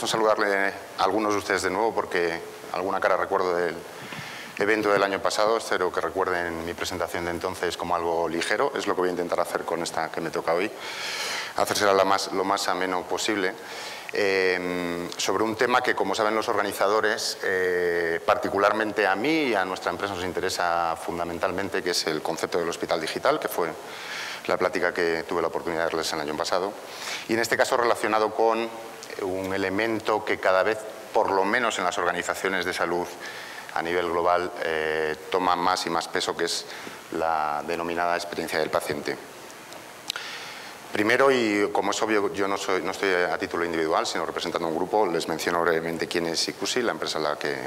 saludarle a algunos de ustedes de nuevo porque alguna cara recuerdo del evento del año pasado. Espero que recuerden mi presentación de entonces como algo ligero. Es lo que voy a intentar hacer con esta que me toca hoy. Hacérsela lo más ameno posible. Sobre un tema que, como saben los organizadores, particularmente a mí y a nuestra empresa nos interesa fundamentalmente, que es el concepto del hospital digital, que fue la plática que tuve la oportunidad de darles el año pasado. Y en este caso relacionado con un elemento que cada vez, por lo menos en las organizaciones de salud a nivel global, toma más y más peso, que es la denominada experiencia del paciente. Primero, y como es obvio, yo no estoy a título individual, sino representando un grupo. Les menciono brevemente quién es ICUSI, la empresa a la que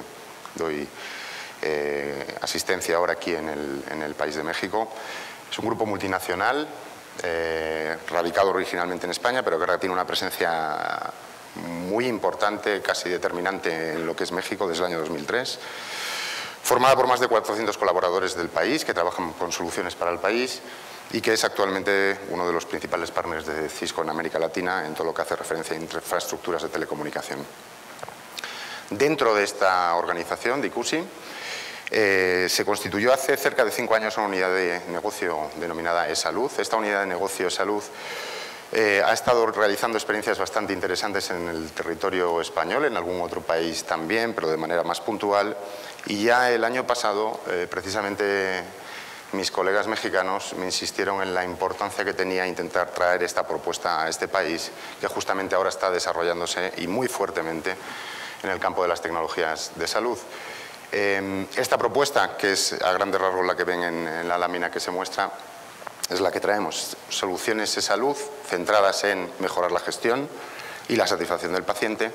doy asistencia ahora aquí en el país de México. Es un grupo multinacional, radicado originalmente en España, pero que ahora tiene una presencia muy importante, casi determinante en lo que es México desde el año 2003. Formada por más de 400 colaboradores del país que trabajan con soluciones para el país y que es actualmente uno de los principales partners de Cisco en América Latina en todo lo que hace referencia a infraestructuras de telecomunicación. Dentro de esta organización de ICUSI se constituyó hace cerca de 5 años una unidad de negocio denominada eSalud. Esta unidad de negocio eSalud ha estado realizando experiencias bastante interesantes en el territorio español, en algún otro país también, pero de manera más puntual. Y ya el año pasado, precisamente, mis colegas mexicanos me insistieron en la importancia que tenía intentar traer esta propuesta a este país, que justamente ahora está desarrollándose y muy fuertemente en el campo de las tecnologías de salud. Esta propuesta, que es a grandes rasgos la que ven en la lámina que se muestra, es la que traemos. Soluciones de salud centradas en mejorar la gestión y la satisfacción del paciente,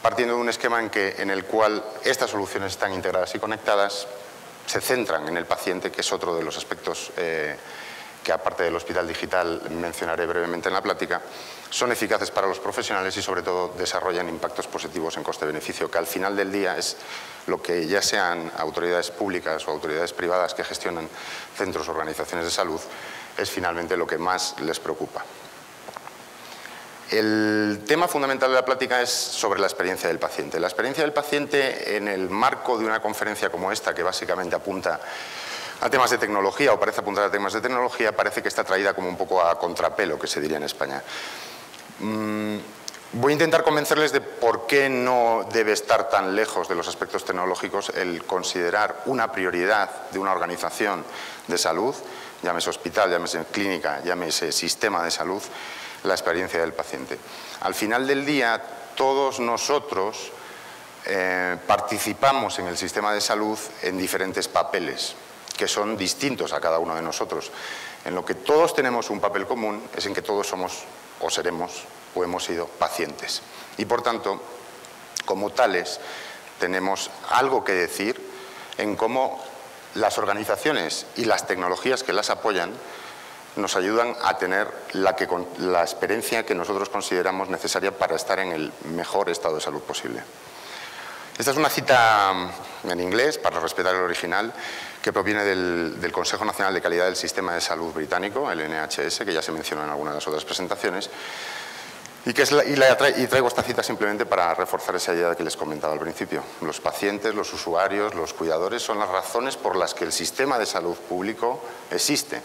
partiendo de un esquema en el cual estas soluciones están integradas y conectadas, se centran en el paciente, que es otro de los aspectos que, aparte del hospital digital, mencionaré brevemente en la plática. Son eficaces para los profesionales y, sobre todo, desarrollan impactos positivos en coste-beneficio, que al final del día es lo que, ya sean autoridades públicas o autoridades privadas que gestionan centros o organizaciones de salud, es finalmente lo que más les preocupa. El tema fundamental de la plática es sobre la experiencia del paciente. La experiencia del paciente, en el marco de una conferencia como esta, que básicamente apunta a temas de tecnología, o parece apuntar a temas de tecnología, parece que está traída como un poco a contrapelo, que se diría en España. Voy a intentar convencerles de por qué no debe estar tan lejos de los aspectos tecnológicos el considerar una prioridad de una organización de salud, llámese hospital, llámese clínica, llámese sistema de salud, la experiencia del paciente. Al final del día, todos nosotros participamos en el sistema de salud en diferentes papeles, que son distintos a cada uno de nosotros. En lo que todos tenemos un papel común es en que todos somos, o seremos, o hemos sido pacientes. Y por tanto, como tales, tenemos algo que decir en cómo las organizaciones y las tecnologías que las apoyan nos ayudan a tener la experiencia que nosotros consideramos necesaria para estar en el mejor estado de salud posible. Esta es una cita en inglés, para respetar el original, que proviene del Consejo Nacional de Calidad del Sistema de Salud británico, el NHS, que ya se mencionó en alguna de las otras presentaciones, y traigo esta cita simplemente para reforzar esa idea que les comentaba al principio. Los pacientes, los usuarios, los cuidadores son las razones por las que el sistema de salud público existe,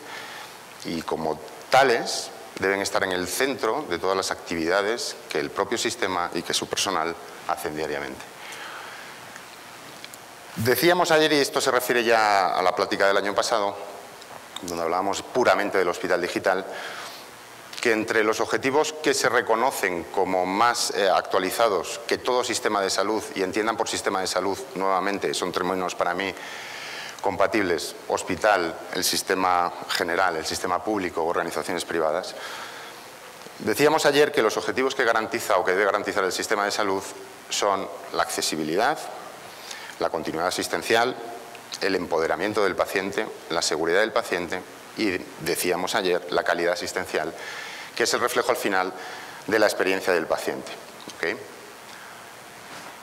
y como tales deben estar en el centro de todas las actividades que el propio sistema y que su personal hacen diariamente. Decíamos ayer, y esto se refiere ya a la plática del año pasado, donde hablábamos puramente del hospital digital, que entre los objetivos que se reconocen como más actualizados que todo sistema de salud, y entiendan por sistema de salud, nuevamente, son términos para mí compatibles, hospital, el sistema general, el sistema público, organizaciones privadas. Decíamos ayer que los objetivos que garantiza o que debe garantizar el sistema de salud son la accesibilidad, la continuidad asistencial, el empoderamiento del paciente, la seguridad del paciente y, decíamos ayer, la calidad asistencial, que es el reflejo al final de la experiencia del paciente. ¿Okay?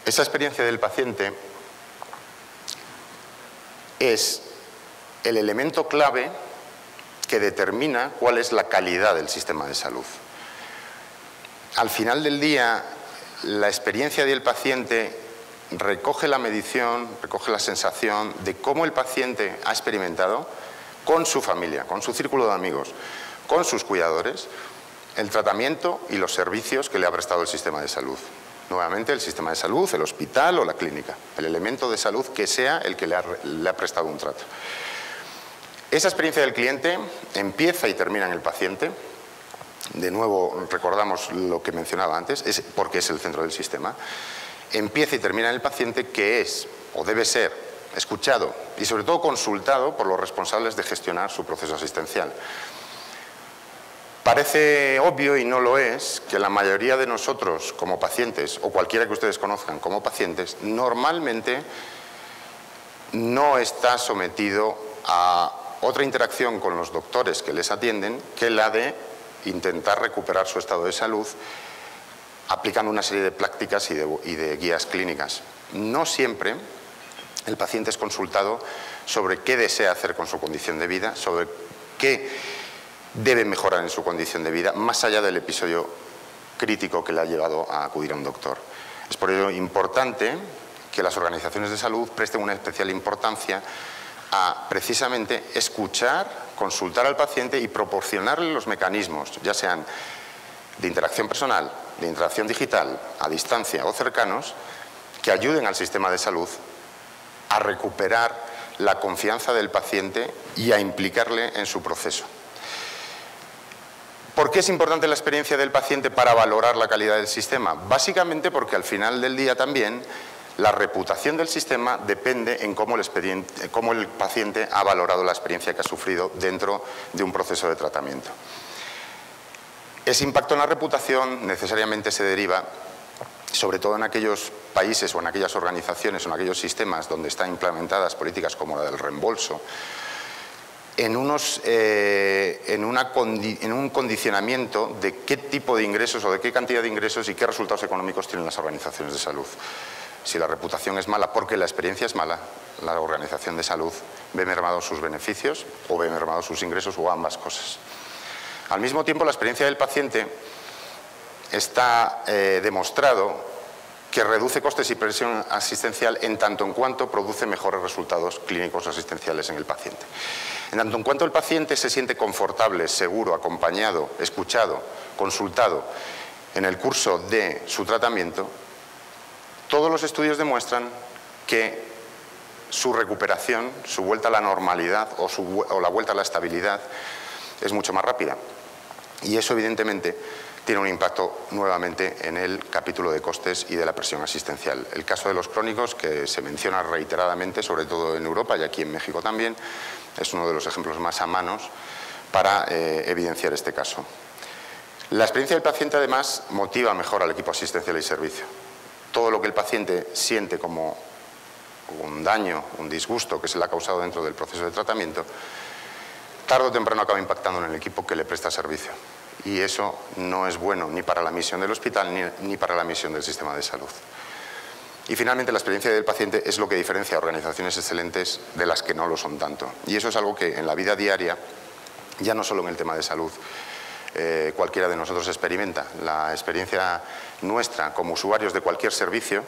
Esa experiencia del paciente es el elemento clave que determina cuál es la calidad del sistema de salud. Al final del día, la experiencia del paciente recoge la medición, recoge la sensación de cómo el paciente ha experimentado con su familia, con su círculo de amigos, con sus cuidadores, el tratamiento y los servicios que le ha prestado el sistema de salud. Nuevamente, el sistema de salud, el hospital o la clínica, el elemento de salud que sea el que le ha prestado un trato. Esa experiencia del cliente empieza y termina en el paciente. De nuevo, recordamos lo que mencionaba antes, porque es el centro del sistema. Empieza y termina en el paciente, que es o debe ser escuchado y sobre todo consultado por los responsables de gestionar su proceso asistencial. Parece obvio, y no lo es, que la mayoría de nosotros como pacientes, o cualquiera que ustedes conozcan como pacientes, normalmente no está sometido a otra interacción con los doctores que les atienden que la de intentar recuperar su estado de salud aplicando una serie de prácticas y de guías clínicas. No siempre el paciente es consultado sobre qué desea hacer con su condición de vida, sobre qué debe mejorar en su condición de vida, más allá del episodio crítico que le ha llevado a acudir a un doctor. Es por ello importante que las organizaciones de salud presten una especial importancia a precisamente escuchar, consultar al paciente y proporcionarle los mecanismos, ya sean de interacción personal, de interacción digital, a distancia o cercanos, que ayuden al sistema de salud a recuperar la confianza del paciente y a implicarle en su proceso. ¿Por qué es importante la experiencia del paciente para valorar la calidad del sistema? Básicamente porque al final del día también la reputación del sistema depende en cómo el paciente ha valorado la experiencia que ha sufrido dentro de un proceso de tratamiento. Ese impacto en la reputación necesariamente se deriva, sobre todo en aquellos países o en aquellas organizaciones o en aquellos sistemas donde están implementadas políticas como la del reembolso, en un condicionamiento de qué tipo de ingresos o de qué cantidad de ingresos y qué resultados económicos tienen las organizaciones de salud. Si la reputación es mala porque la experiencia es mala, la organización de salud ve mermados sus beneficios o ve mermados sus ingresos o ambas cosas. Al mismo tiempo, la experiencia del paciente está demostrado que reduce costes y presión asistencial en tanto en cuanto produce mejores resultados clínicos asistenciales en el paciente. En tanto en cuanto el paciente se siente confortable, seguro, acompañado, escuchado, consultado en el curso de su tratamiento, todos los estudios demuestran que su recuperación, su vuelta a la normalidad o la vuelta a la estabilidad es mucho más rápida. Y eso evidentemente tiene un impacto nuevamente en el capítulo de costes y de la presión asistencial. El caso de los crónicos, que se menciona reiteradamente, sobre todo en Europa y aquí en México también, es uno de los ejemplos más a manos para evidenciar este caso. La experiencia del paciente además motiva mejor al equipo asistencial y servicio. Todo lo que el paciente siente como un daño, un disgusto que se le ha causado dentro del proceso de tratamiento, tarde o temprano acaba impactando en el equipo que le presta servicio. Y eso no es bueno ni para la misión del hospital ni para la misión del sistema de salud. Y finalmente, la experiencia del paciente es lo que diferencia a organizaciones excelentes de las que no lo son tanto. Y eso es algo que en la vida diaria, ya no solo en el tema de salud, cualquiera de nosotros experimenta. La experiencia nuestra como usuarios de cualquier servicio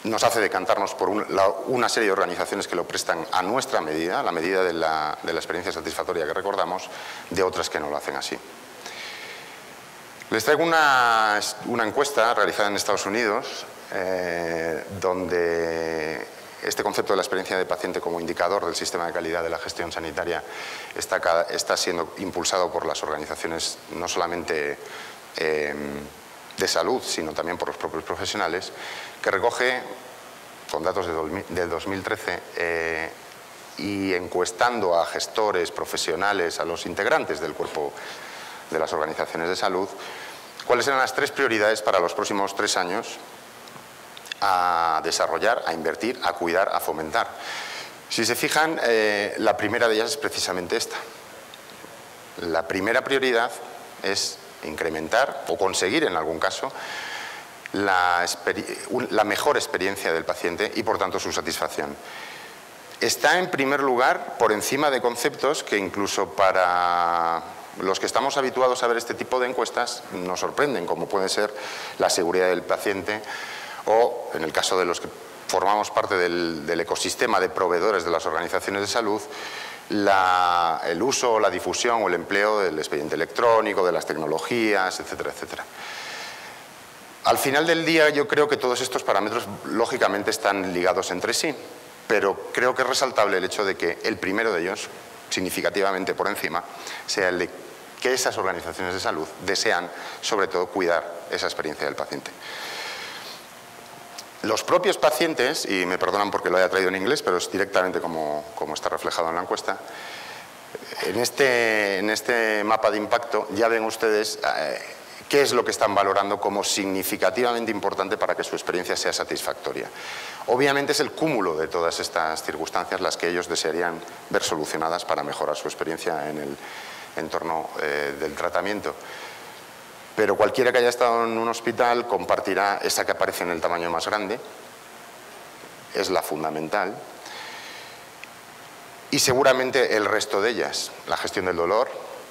nos hace decantarnos por una serie de organizaciones que lo prestan a nuestra medida, a la medida de la experiencia satisfactoria que recordamos, de otras que no lo hacen así. Les traigo una encuesta realizada en Estados Unidos, donde este concepto de la experiencia de paciente como indicador del sistema de calidad de la gestión sanitaria está siendo impulsado por las organizaciones no solamente de salud, sino también por los propios profesionales, que recoge, con datos de 2013, y encuestando a gestores, profesionales, a los integrantes del cuerpo de las organizaciones de salud, cuáles eran las 3 prioridades para los próximos 3 años a desarrollar, a invertir, a cuidar, a fomentar. Si se fijan, la primera de ellas es precisamente esta. La primera prioridad es incrementar o conseguir, en algún caso, la mejor experiencia del paciente y, por tanto, su satisfacción. Está, en primer lugar, por encima de conceptos que incluso para Los que estamos habituados a ver este tipo de encuestas nos sorprenden, como puede ser la seguridad del paciente o, en el caso de los que formamos parte del ecosistema de proveedores de las organizaciones de salud, el uso, la difusión o el empleo del expediente electrónico, de las tecnologías, etcétera, etcétera. Al final del día yo creo que todos estos parámetros lógicamente están ligados entre sí, pero creo que es resaltable el hecho de que el primero de ellos, significativamente por encima, sea el de que esas organizaciones de salud desean sobre todo cuidar esa experiencia del paciente. Los propios pacientes, y me perdonan porque lo haya traído en inglés, pero es directamente como está reflejado en la encuesta, en este mapa de impacto ya ven ustedes qué es lo que están valorando como significativamente importante para que su experiencia sea satisfactoria. Obviamente es el cúmulo de todas estas circunstancias las que ellos desearían ver solucionadas para mejorar su experiencia en el entorno del tratamiento. Pero cualquiera que haya estado en un hospital compartirá esa que aparece en el tamaño más grande, es la fundamental, y seguramente el resto de ellas, la gestión del dolor,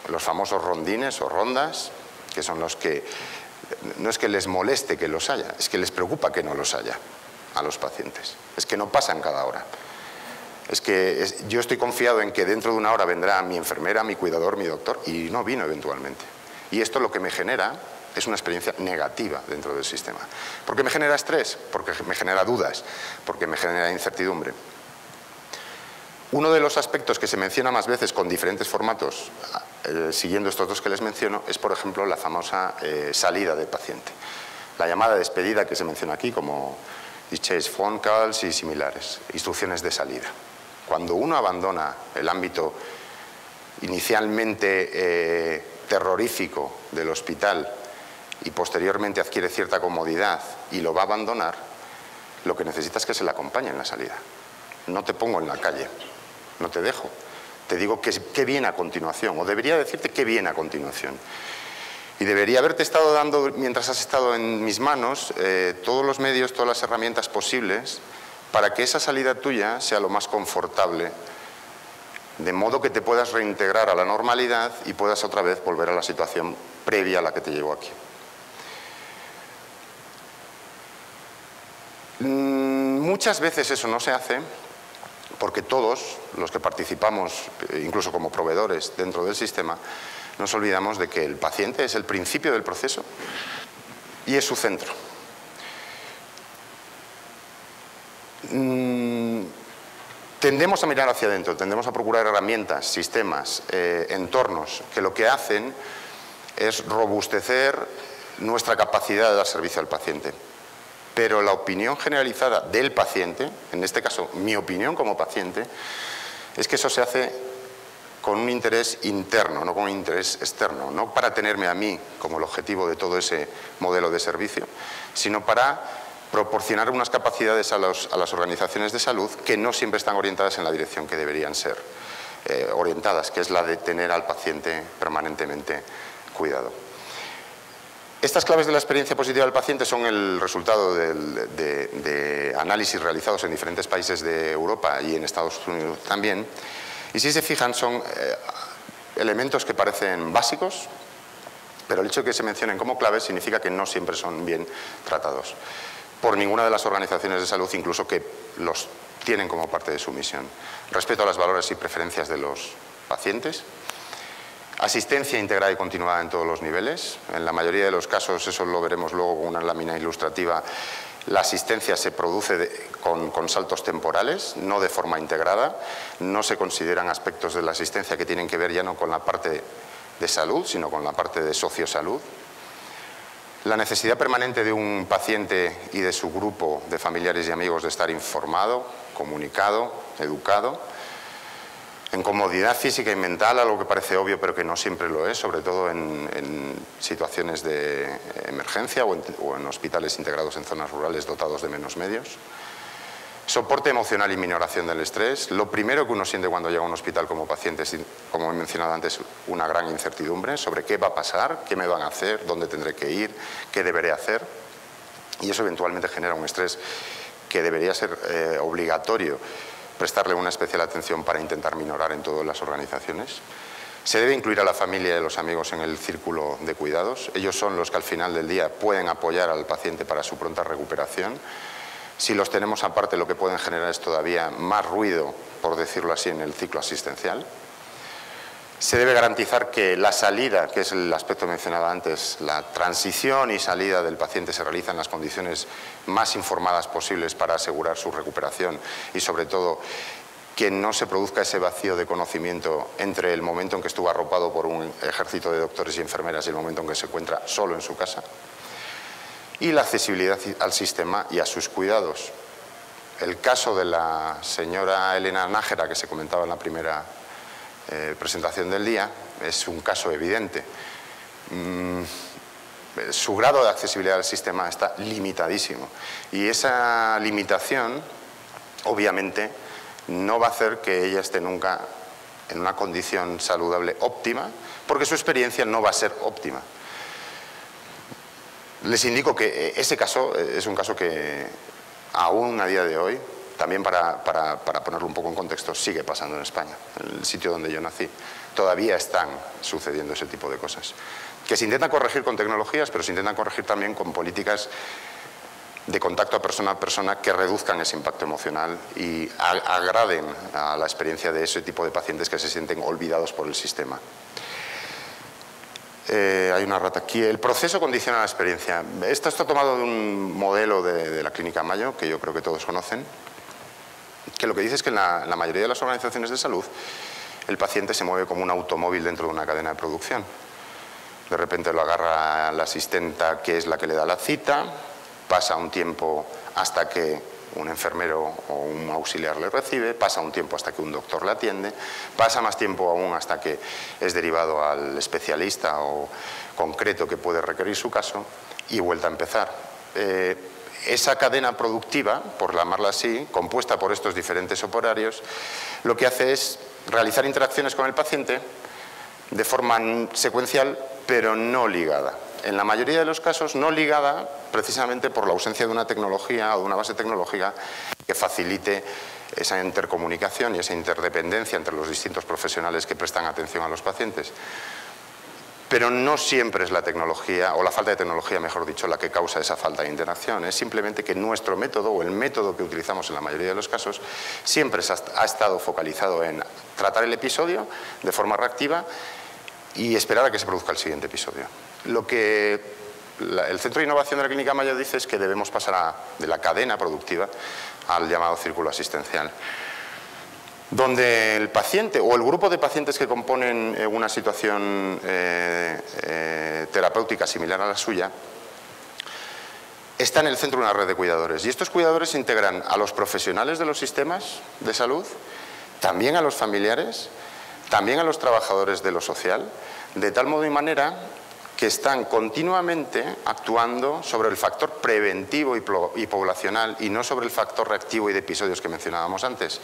los famosos rondines o rondas, que son los que no es que les moleste que los haya, es que les preocupa que no los haya a los pacientes, es que no pasan cada hora. Yo estoy confiado en que dentro de una hora vendrá mi enfermera, mi cuidador, mi doctor, y no vino eventualmente. Y esto lo que me genera es una experiencia negativa dentro del sistema. ¿Por qué me genera estrés? Porque me genera dudas, porque me genera incertidumbre. Uno de los aspectos que se menciona más veces con diferentes formatos, siguiendo estos dos que les menciono, es, por ejemplo, la famosa salida del paciente. La llamada despedida que se menciona aquí, como dichés phone calls y similares, instrucciones de salida. Cuando uno abandona el ámbito inicialmente terrorífico del hospital y posteriormente adquiere cierta comodidad y lo va a abandonar, lo que necesita es que se le acompañe en la salida. No te pongo en la calle, no te dejo. Te digo qué viene a continuación, o debería decirte qué viene a continuación. Y debería haberte estado dando, mientras has estado en mis manos, todos los medios, todas las herramientas posibles para que esa salida tuya sea lo más confortable, de modo que te puedas reintegrar a la normalidad y puedas otra vez volver a la situación previa a la que te llevó aquí. Muchas veces eso no se hace porque todos los que participamos, incluso como proveedores dentro del sistema, nos olvidamos de que el paciente es el principio del proceso y es su centro. Tendemos a mirar hacia adentro, tendemos a procurar herramientas, sistemas, entornos que lo que hacen es robustecer nuestra capacidad de dar servicio al paciente. Pero la opinión generalizada del paciente, en este caso mi opinión como paciente, es que eso se hace con un interés interno, no con un interés externo, no para tenerme a mí como el objetivo de todo ese modelo de servicio, sino para proporcionar unas capacidades a las organizaciones de salud que no siempre están orientadas en la dirección que deberían ser orientadas, que es la de tener al paciente permanentemente cuidado. Estas claves de la experiencia positiva del paciente son el resultado de análisis realizados en diferentes países de Europa y en Estados Unidos también. Y si se fijan, son elementos que parecen básicos, pero el hecho de que se mencionen como claves significa que no siempre son bien tratados por ninguna de las organizaciones de salud, incluso que los tienen como parte de su misión. Respeto a los valores y preferencias de los pacientes. Asistencia integrada y continuada en todos los niveles. En la mayoría de los casos, eso lo veremos luego con una lámina ilustrativa, la asistencia se produce con saltos temporales, no de forma integrada. No se consideran aspectos de la asistencia que tienen que ver ya no con la parte de salud, sino con la parte de sociosalud. La necesidad permanente de un paciente y de su grupo de familiares y amigos de estar informado, comunicado, educado. En comodidad física y mental, algo que parece obvio pero que no siempre lo es, sobre todo en situaciones de emergencia o en hospitales integrados en zonas rurales dotados de menos medios. Soporte emocional y minoración del estrés. Lo primero que uno siente cuando llega a un hospital como paciente es, como he mencionado antes, una gran incertidumbre sobre qué va a pasar, qué me van a hacer, dónde tendré que ir, qué deberé hacer. Y eso eventualmente genera un estrés que debería ser obligatorio prestarle una especial atención para intentar minorar en todas las organizaciones. Se debe incluir a la familia y a los amigos en el círculo de cuidados. Ellos son los que al final del día pueden apoyar al paciente para su pronta recuperación. Si los tenemos aparte, lo que pueden generar es todavía más ruido, por decirlo así, en el ciclo asistencial. Se debe garantizar que la salida, que es el aspecto mencionado antes, la transición y salida del paciente se realiza en las condiciones más informadas posibles para asegurar su recuperación y, sobre todo, que no se produzca ese vacío de conocimiento entre el momento en que estuvo arropado por un ejército de doctores y enfermeras y el momento en que se encuentra solo en su casa. Y la accesibilidad al sistema y a sus cuidados. El caso de la señora Elena Nájera, que se comentaba en la primera presentación del día, es un caso evidente. Su grado de accesibilidad al sistema está limitadísimo. Y esa limitación, obviamente, no va a hacer que ella esté nunca en una condición saludable óptima, porque su experiencia no va a ser óptima. Les indico que ese caso es un caso que aún a día de hoy, también para ponerlo un poco en contexto, sigue pasando en España, en el sitio donde yo nací. Todavía están sucediendo ese tipo de cosas, que se intentan corregir con tecnologías, pero se intentan corregir también con políticas de contacto a persona que reduzcan ese impacto emocional y agraden a la experiencia de ese tipo de pacientes que se sienten olvidados por el sistema. Hay una rata aquí. El proceso condiciona la experiencia. Esto está tomado de un modelo de la Clínica Mayo, que yo creo que todos conocen, que lo que dice es que en la mayoría de las organizaciones de salud el paciente se mueve como un automóvil dentro de una cadena de producción. De repente lo agarra la asistenta, que es la que le da la cita, pasa un tiempo hasta que un enfermero o un auxiliar le recibe, pasa un tiempo hasta que un doctor le atiende, pasa más tiempo aún hasta que es derivado al especialista o concreto que puede requerir su caso y vuelta a empezar. Esa cadena productiva, por llamarla así, compuesta por estos diferentes operarios, lo que hace es realizar interacciones con el paciente de forma secuencial, pero no ligada. En la mayoría de los casos no ligada precisamente por la ausencia de una tecnología o de una base tecnológica que facilite esa intercomunicación y esa interdependencia entre los distintos profesionales que prestan atención a los pacientes. Pero no siempre es la tecnología, o la falta de tecnología, mejor dicho, la que causa esa falta de interacción. Es simplemente que nuestro método, o el método que utilizamos en la mayoría de los casos, siempre ha estado focalizado en tratar el episodio de forma reactiva y esperar a que se produzca el siguiente episodio. Lo que el Centro de Innovación de la Clínica Mayo dice es que debemos pasar de la cadena productiva al llamado círculo asistencial, donde el paciente o el grupo de pacientes que componen una situación terapéutica similar a la suya está en el centro de una red de cuidadores. Y estos cuidadores integran a los profesionales de los sistemas de salud, también a los familiares, también a los trabajadores de lo social, de tal modo y manera que están continuamente actuando sobre el factor preventivo y poblacional y no sobre el factor reactivo y de episodios que mencionábamos antes.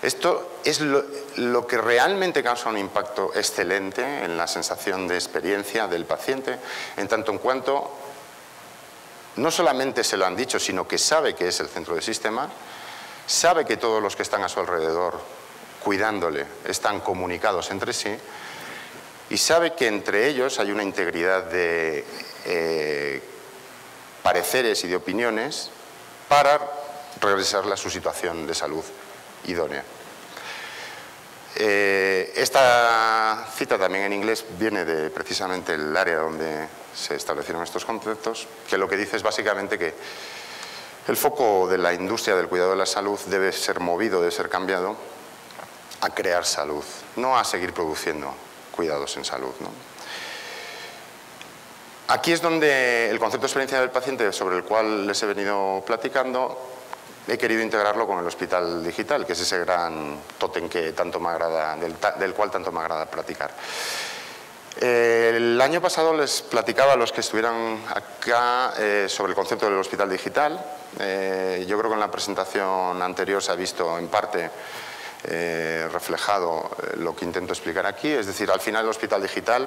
Esto es lo que realmente causa un impacto excelente en la sensación de experiencia del paciente, en tanto en cuanto no solamente se lo han dicho, sino que sabe que es el centro del sistema, sabe que todos los que están a su alrededor cuidándole están comunicados entre sí y sabe que entre ellos hay una integridad de pareceres y de opiniones para regresarle a su situación de salud idónea. Esta cita también en inglés viene de precisamente el área donde se establecieron estos conceptos, que lo que dice es básicamente que el foco de la industria del cuidado de la salud debe ser movido, debe ser cambiado a crear salud, no a seguir produciendo cuidados en salud, ¿no? Aquí es donde el concepto de experiencia del paciente, sobre el cual les he venido platicando, he querido integrarlo con el hospital digital, que es ese gran tótem que tanto me agrada, del cual tanto me agrada platicar. El año pasado les platicaba a los que estuvieran acá sobre el concepto del hospital digital. Yo creo que en la presentación anterior se ha visto en parte reflejado lo que intento explicar aquí, es decir, al final el hospital digital,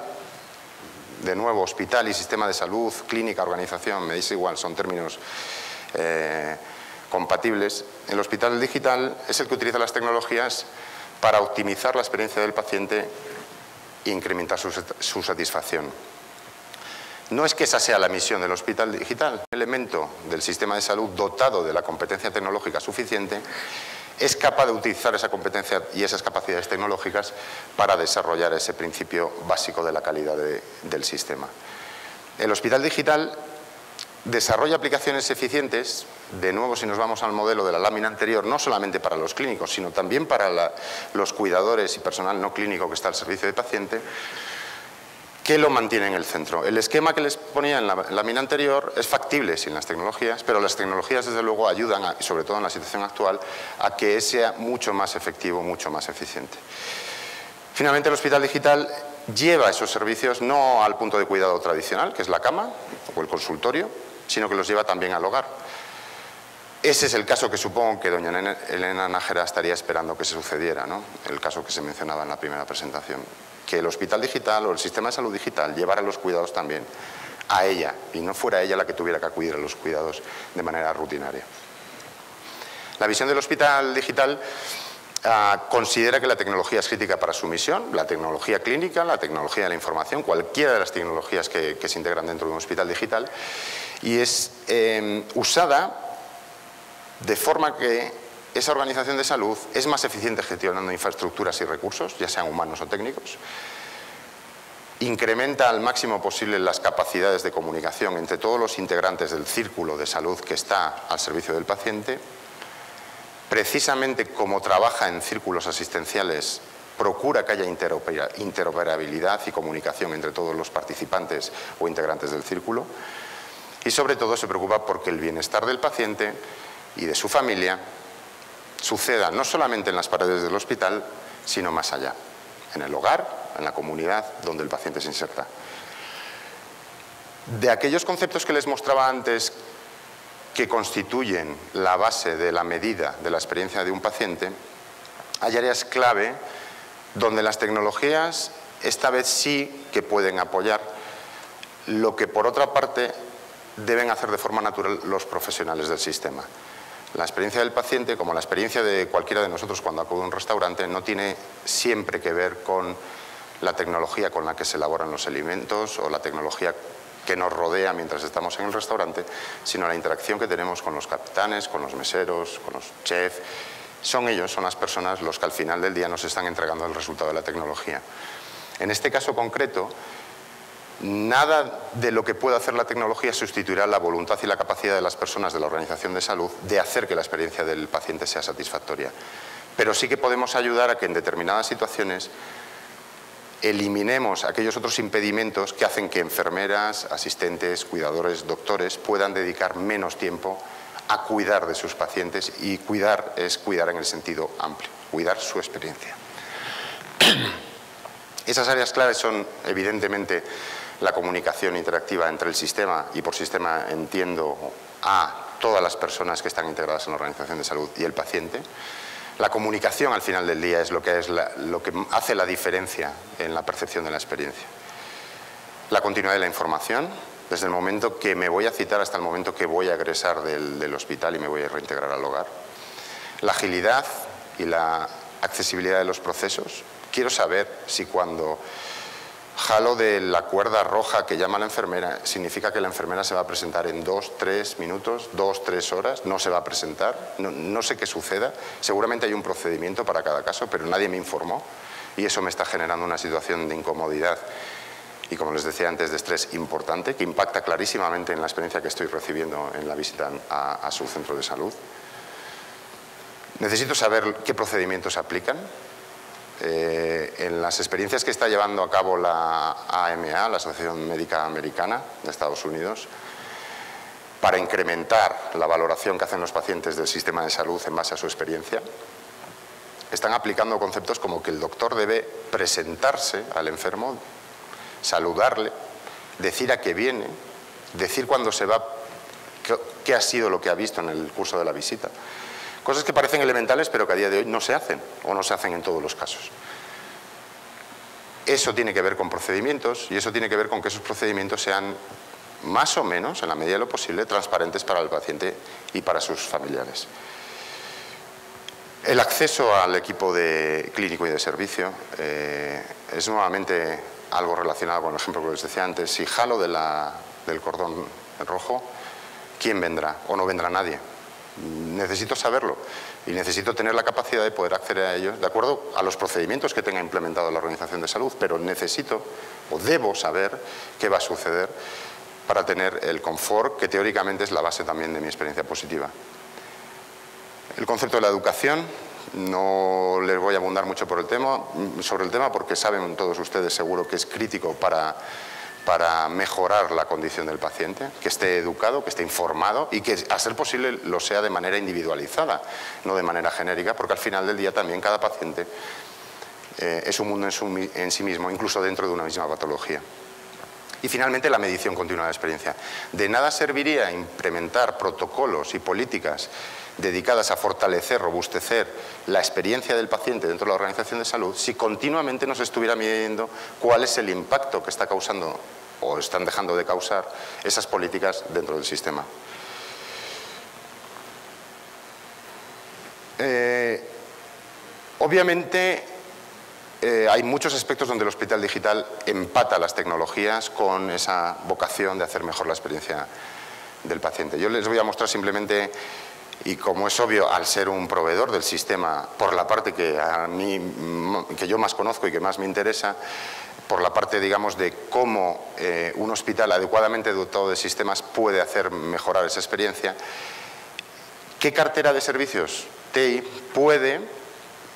de nuevo, hospital y sistema de salud, clínica, organización, me dice igual, son términos compatibles. El hospital digital es el que utiliza las tecnologías para optimizar la experiencia del paciente e incrementar su satisfacción. No es que esa sea la misión del hospital digital. Un elemento del sistema de salud dotado de la competencia tecnológica suficiente es capaz de utilizar esa competencia y esas capacidades tecnológicas para desarrollar ese principio básico de la calidad del sistema. El hospital digital desarrolla aplicaciones eficientes, de nuevo si nos vamos al modelo de la lámina anterior, no solamente para los clínicos, sino también para los cuidadores y personal no clínico que está al servicio del paciente, que lo mantiene en el centro. El esquema que les ponía en la lámina anterior es factible sin las tecnologías, pero las tecnologías desde luego ayudan, sobre todo en la situación actual, a que sea mucho más efectivo, mucho más eficiente. Finalmente, el hospital digital lleva esos servicios no al punto de cuidado tradicional, que es la cama o el consultorio, sino que los lleva también al hogar. Ese es el caso que supongo que doña Elena Nájera estaría esperando que se sucediera, ¿no? El caso que se mencionaba en la primera presentación. Que el hospital digital o el sistema de salud digital llevara los cuidados también a ella y no fuera ella la que tuviera que acudir a los cuidados de manera rutinaria. La visión del hospital digital considera que la tecnología es crítica para su misión, la tecnología clínica, la tecnología de la información, cualquiera de las tecnologías que se integran dentro de un hospital digital, y es usada de forma que esa organización de salud es más eficiente gestionando infraestructuras y recursos, ya sean humanos o técnicos, incrementa al máximo posible las capacidades de comunicación entre todos los integrantes del círculo de salud que está al servicio del paciente. Precisamente como trabaja en círculos asistenciales, procura que haya interoperabilidad y comunicación entre todos los participantes o integrantes del círculo, y sobre todo se preocupa porque el bienestar del paciente y de su familia suceda no solamente en las paredes del hospital, sino más allá, en el hogar, en la comunidad donde el paciente se inserta. De aquellos conceptos que les mostraba antes que constituyen la base de la medida de la experiencia de un paciente, hay áreas clave donde las tecnologías esta vez sí que pueden apoyar lo que por otra parte deben hacer de forma natural los profesionales del sistema. La experiencia del paciente, como la experiencia de cualquiera de nosotros cuando acude a un restaurante, no tiene siempre que ver con la tecnología con la que se elaboran los alimentos o la tecnología que nos rodea mientras estamos en el restaurante, sino la interacción que tenemos con los capitanes, con los meseros, con los chefs. Son ellos, son las personas los que al final del día nos están entregando el resultado de la tecnología. En este caso concreto, nada de lo que pueda hacer la tecnología sustituirá la voluntad y la capacidad de las personas de la organización de salud de hacer que la experiencia del paciente sea satisfactoria. Pero sí que podemos ayudar a que en determinadas situaciones eliminemos aquellos otros impedimentos que hacen que enfermeras, asistentes, cuidadores, doctores puedan dedicar menos tiempo a cuidar de sus pacientes, y cuidar es cuidar en el sentido amplio, cuidar su experiencia. Esas áreas claves son evidentemente la comunicación interactiva entre el sistema, y por sistema entiendo a todas las personas que están integradas en la organización de salud, y el paciente. La comunicación al final del día es lo que hace la diferencia en la percepción de la experiencia. La continuidad de la información, desde el momento que me voy a citar hasta el momento que voy a egresar del hospital y me voy a reintegrar al hogar. La agilidad y la accesibilidad de los procesos. Quiero saber si cuando jalo de la cuerda roja que llama la enfermera, significa que la enfermera se va a presentar en 2, 3 minutos, 2, 3 horas, no se va a presentar, no sé qué suceda. Seguramente hay un procedimiento para cada caso, pero nadie me informó y eso me está generando una situación de incomodidad y, como les decía antes, de estrés importante, que impacta clarísimamente en la experiencia que estoy recibiendo en la visita a su centro de salud. Necesito saber qué procedimientos se aplican. En las experiencias que está llevando a cabo la AMA, la Asociación Médica Americana de Estados Unidos, para incrementar la valoración que hacen los pacientes del sistema de salud en base a su experiencia, están aplicando conceptos como que el doctor debe presentarse al enfermo, saludarle, decir a qué viene, decir cuándo se va, qué ha sido lo que ha visto en el curso de la visita. Cosas que parecen elementales, pero que a día de hoy no se hacen, o no se hacen en todos los casos. Eso tiene que ver con procedimientos, y eso tiene que ver con que esos procedimientos sean más o menos, en la medida de lo posible, transparentes para el paciente y para sus familiares. El acceso al equipo clínico y de servicio es nuevamente algo relacionado con el ejemplo que les decía antes. Si jalo del cordón rojo, ¿quién vendrá? ¿O no vendrá nadie? Necesito saberlo y necesito tener la capacidad de poder acceder a ellos de acuerdo a los procedimientos que tenga implementado la Organización de Salud, pero necesito o debo saber qué va a suceder para tener el confort que teóricamente es la base también de mi experiencia positiva. El concepto de la educación, no les voy a abundar mucho sobre el tema porque saben todos ustedes seguro que es crítico para mejorar la condición del paciente, que esté educado, que esté informado y que a ser posible lo sea de manera individualizada, no de manera genérica, porque al final del día también cada paciente es un mundo en sí mismo, incluso dentro de una misma patología. Y finalmente la medición continua de la experiencia. De nada serviría implementar protocolos y políticas dedicadas a fortalecer, robustecer la experiencia del paciente dentro de la organización de salud si continuamente nos estuviera midiendo cuál es el impacto que está causando o están dejando de causar esas políticas dentro del sistema. Obviamente hay muchos aspectos donde el hospital digital empata las tecnologías con esa vocación de hacer mejor la experiencia del paciente. Yo les voy a mostrar simplemente, y como es obvio, al ser un proveedor del sistema, por la parte que yo más conozco y que más me interesa, por la parte, digamos, de cómo un hospital adecuadamente dotado de sistemas puede hacer mejorar esa experiencia, ¿qué cartera de servicios TI puede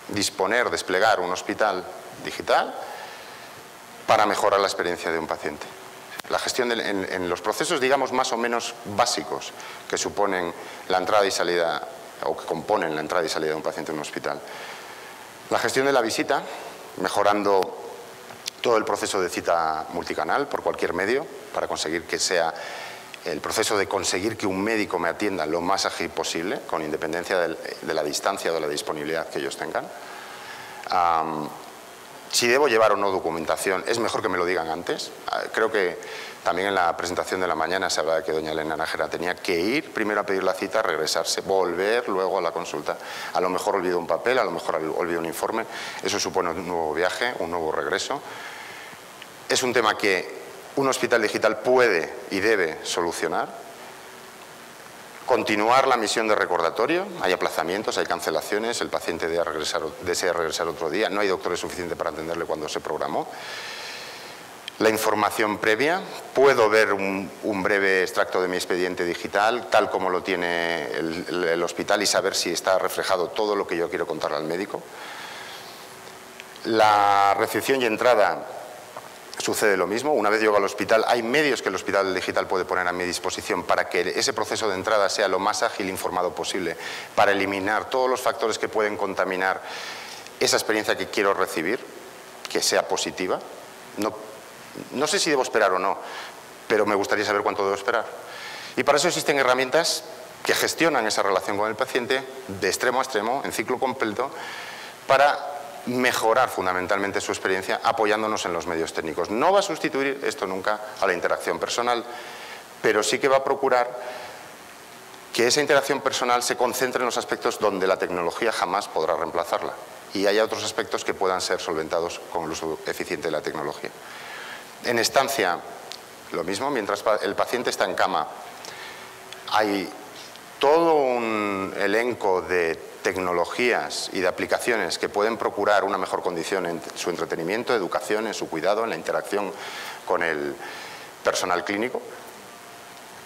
desplegar un hospital digital para mejorar la experiencia de un paciente? La gestión en los procesos, digamos, más o menos básicos que suponen la entrada y salida, o que componen la entrada y salida de un paciente en un hospital. La gestión de la visita, mejorando todo el proceso de cita multicanal por cualquier medio, para conseguir que sea el proceso de conseguir que un médico me atienda lo más ágil posible, con independencia de la distancia o de la disponibilidad que ellos tengan. Si debo llevar o no documentación, es mejor que me lo digan antes. Creo que también en la presentación de la mañana se hablaba de que doña Elena Nájera tenía que ir primero a pedir la cita, regresarse, volver luego a la consulta. A lo mejor olvidó un papel, a lo mejor olvidó un informe. Eso supone un nuevo viaje, un nuevo regreso. Es un tema que un hospital digital puede y debe solucionar. Continuar la misión de recordatorio, hay aplazamientos, hay cancelaciones, el paciente desea regresar otro día, no hay doctores suficientes para atenderle cuando se programó. La información previa, puedo ver un breve extracto de mi expediente digital, tal como lo tiene el hospital y saber si está reflejado todo lo que yo quiero contarle al médico. La recepción y entrada sucede lo mismo. Una vez llego al hospital, hay medios que el hospital digital puede poner a mi disposición para que ese proceso de entrada sea lo más ágil e informado posible, para eliminar todos los factores que pueden contaminar esa experiencia que quiero recibir, que sea positiva. No sé si debo esperar o no, pero me gustaría saber cuánto debo esperar. Y para eso existen herramientas que gestionan esa relación con el paciente de extremo a extremo, en ciclo completo, para mejorar fundamentalmente su experiencia apoyándonos en los medios técnicos. No va a sustituir esto nunca a la interacción personal, pero sí que va a procurar que esa interacción personal se concentre en los aspectos donde la tecnología jamás podrá reemplazarla y haya otros aspectos que puedan ser solventados con el uso eficiente de la tecnología. En estancia, lo mismo, mientras el paciente está en cama, hay todo un elenco de tecnologías y de aplicaciones que pueden procurar una mejor condición en su entretenimiento, educación, en su cuidado, en la interacción con el personal clínico,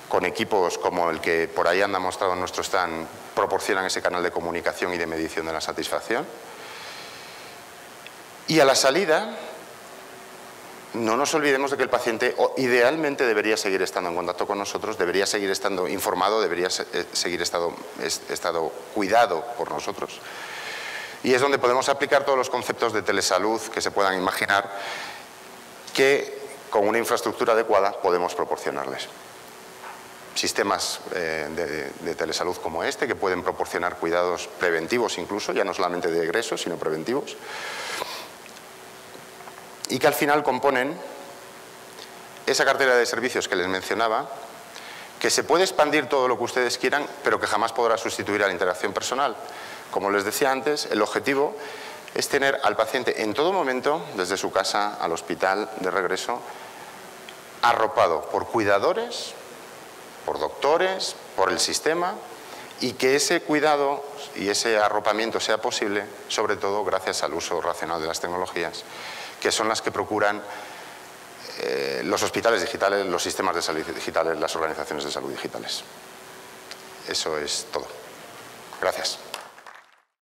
con equipos como el que por ahí anda mostrado en nuestro stand, proporcionan ese canal de comunicación y de medición de la satisfacción. Y a la salida, no nos olvidemos de que el paciente idealmente debería seguir estando en contacto con nosotros, debería seguir estando informado, debería seguir estado cuidado por nosotros. Y es donde podemos aplicar todos los conceptos de telesalud que se puedan imaginar que con una infraestructura adecuada podemos proporcionarles. Sistemas de telesalud como este que pueden proporcionar cuidados preventivos incluso, ya no solamente de egreso, sino preventivos. Y que al final componen esa cartera de servicios que les mencionaba, que se puede expandir todo lo que ustedes quieran, pero que jamás podrá sustituir a la interacción personal, Como les decía antes, el objetivo es tener al paciente en todo momento, desde su casa al hospital de regreso, arropado por cuidadores, por doctores, por el sistema, y que ese cuidado y ese arropamiento sea posible, sobre todo gracias al uso racional de las tecnologías, que son las que procuran los hospitales digitales, los sistemas de salud digitales, las organizaciones de salud digitales. Eso es todo. Gracias.